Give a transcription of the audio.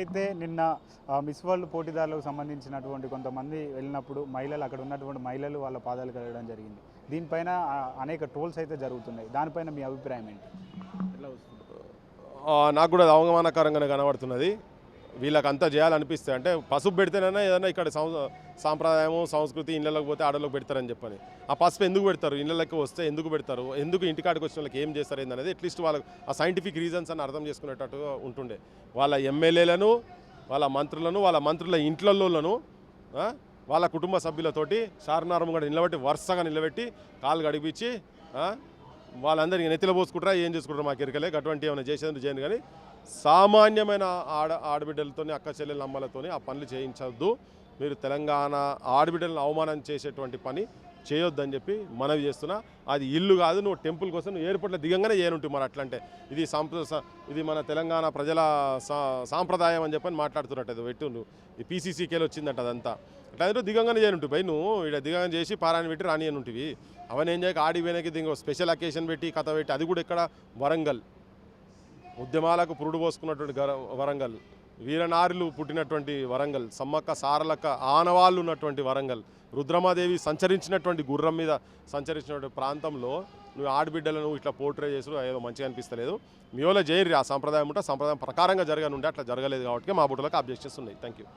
అయితే నిన్న miss world పోటీదారులకు సంబంధించినటువంటి కొంతమంది వెళ్ళినప్పుడు మహిళలు అక్కడ ఉన్నటువంటి మహిళలు వాళ్ళ పాదాలు కడగడం జరిగింది. దీనిపైన అనేక ట్రోల్స్ అయితే జరుగుతున్నాయి. దానిపైన మీ అభిప్రాయం ఏంటి? ఎట్లా వస్తుంది? నాకు కూడా అది అవమానకరంగానే కనబడుతున్నది. వీళ్ళకంతా చేయాలనిపిస్తే అంటే పసుపు పెడితేనైనా ఏదైనా ఇక్కడ సాంప్రదాయము సంస్కృతి ఇళ్ళలోకి పోతే ఆడలోకి పెడతారని చెప్పని ఆ పసుపు ఎందుకు పెడతారు, ఇళ్ళకి వస్తే ఎందుకు పెడతారు, ఎందుకు ఇంటికాడికి వచ్చిన వాళ్ళకి ఏం చేస్తారు ఏందనేది అట్లీస్ట్ వాళ్ళకి ఆ సైంటిఫిక్ రీజన్స్ అని అర్థం చేసుకునేటట్టుగా ఉంటుండే. వాళ్ళ ఎమ్మెల్యేలను, వాళ్ళ మంత్రుల ఇంట్లలోను వాళ్ళ కుటుంబ సభ్యులతోటి చార్మినార్ కూడా నిలబెట్టి వరుసగా నిలబెట్టి కాలు గడిపించి వాళ్ళందరికీ నెత్తిలో పోసుకుంటారా ఏం చేసుకుంటారు మాకు ఎరకలే. అటువంటి ఏమైనా చేసేది చేయను. కానీ సామాన్యమైన ఆడబిడ్డలతో అక్క చెల్లెల అమ్మలతో ఆ పనులు చేయించవద్దు. మీరు తెలంగాణ ఆడబిడ్డలను అవమానం చేసేటువంటి పని చేయొద్దని చెప్పి మనవి చేస్తున్నా. అది ఇల్లు కాదు, నువ్వు టెంపుల్ కోసం నువ్వు ఎయిర్పోర్ట్లో దిగంగానే చేయనుంటుంది. మరి అట్లంటే ఇది మన తెలంగాణ ప్రజల సాంప్రదాయం అని చెప్పని మాట్లాడుతున్నట్టు అది పెట్టు. ఈ పీసీసీకేలో వచ్చిందట అదంతా. అట్లా దిగంగానే చేయనుంటుంది. భయ్ నువ్వు ఇక్కడ దిగంగా చేసి పారాయణ పెట్టి రాని అని ఉంటుంది. అవన్నీ ఏం చేయక ఆడి వెనక్కి దిగ స్పెషల్ అకేషన్ పెట్టి కథ పెట్టి, అది కూడా ఇక్కడ వరంగల్ ఉద్యమాలకు పురుడు పోసుకున్నటువంటి వరంగల్, వీరనారులు పుట్టినటువంటి వరంగల్, సమ్మక్క సారలక్క ఆనవాళ్ళు ఉన్నటువంటి వరంగల్, రుద్రమాదేవి సంచరించినటువంటి గుర్రం మీద సంచరించినటువంటి ప్రాంతంలో నువ్వు ఆడబిడ్డలను ఇట్లా పోర్ట్రే చేసి ఏదో మంచిగా అనిపిస్తలేదు. మీ వల్ల చేయరు. ఆ సంప్రదాయం ఉంటే సంప్రదాయం ప్రకారంగా జరగనుండే అట్లా జరగలేదు కాబట్టి మా బుట్టలకు అబ్జెక్షన్స్ ఉన్నాయి. Thank you.